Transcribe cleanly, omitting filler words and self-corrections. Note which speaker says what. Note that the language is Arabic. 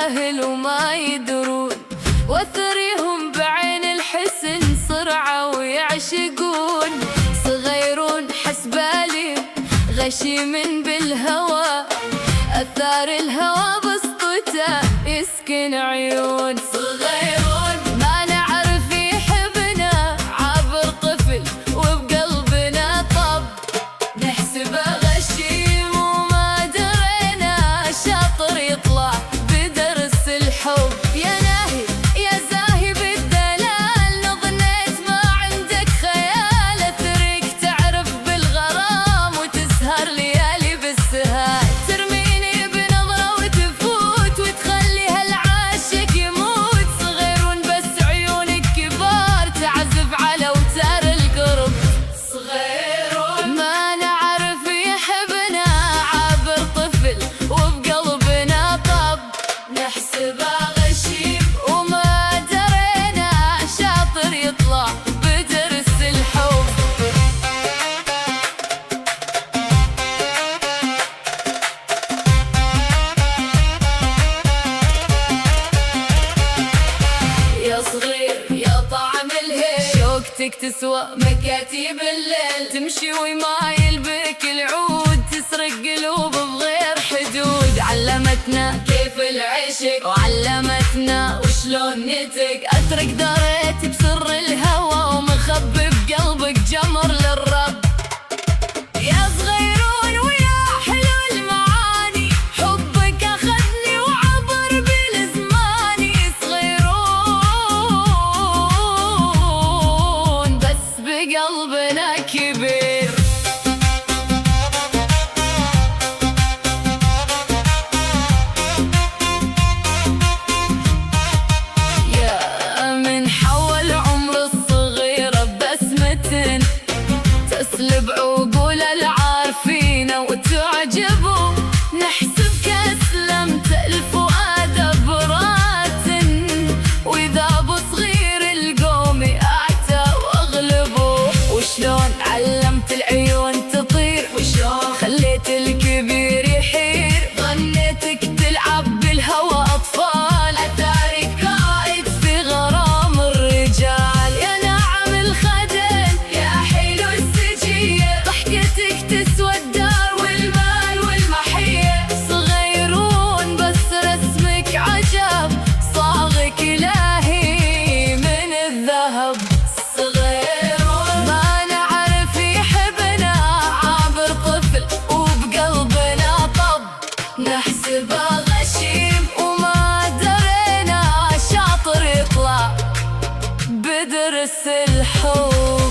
Speaker 1: جاهل وما يدرون، واثريهم بعين الحسن صرعة ويعشقون. صغيرون حسبالي غشيم بالهوى، أثار الهوى بسطته يسكن عيون. صغيرون ما نعرف يحبنا، عابر طفل وبقلبنا طب، نحسبه غشيم وما درينا، شاطر يطلع بدرس الحب. يا ناهي يا زاهي بالدلال، نظنيت ما عندك خيال، أثريك تعرف بالغرام وتسهر ليالي بالسهال. ترميني بنظرة وتفوت وتخلي هالعاشق يموت. صغيرون بس عيونك كبار تعزف على اوتار القرب. صغيرون ما نعرف يحبنا، عابر طفل وبقلبنا طب، نحسبه غشيم وما درينا، شاطر يطلع بدرس الحب. يا صغير يا طعم الهيل، شوقتك تسوى مكاتيب الليل، تمشي ويمايل بك العود، تسرق قلوب بغير حدود. علمتنا كيف العشق وعلمتنا وشلون نتق، أترك دريت بسر الهوى ومخبي بقلبك جمر للرب. يا صغيرون ويا حلو المعاني، حبك أخذني وعبر بالزمان. صغيرون بس بقلبنا كبير. يا من حول عمر الصغيرة ببسمة، تسلب عقول العارفين وتعجبوا. نحسب كأسلمت الفؤاد برات، وإذا بصغير القوم أعتى واغلبوا. وشلون علمت العيون تطير، وشلون خليت الكبير يحير، ظنيتك تلعب بالهوى أطفال، أتارك قائد في غرام الرجال. يا ناعم الخدل يا حلو السجية، ضحكتك تسوى الدار والمال والمحية. صغيرون بس رسمك عجب، صاغك إلهي من الذهب. صغيرون ما نعرف يحبنا، عابر طفل وبقلبنا طب، نحسبه غشيم وما درينا، شاطر يطلع بدرس الحب.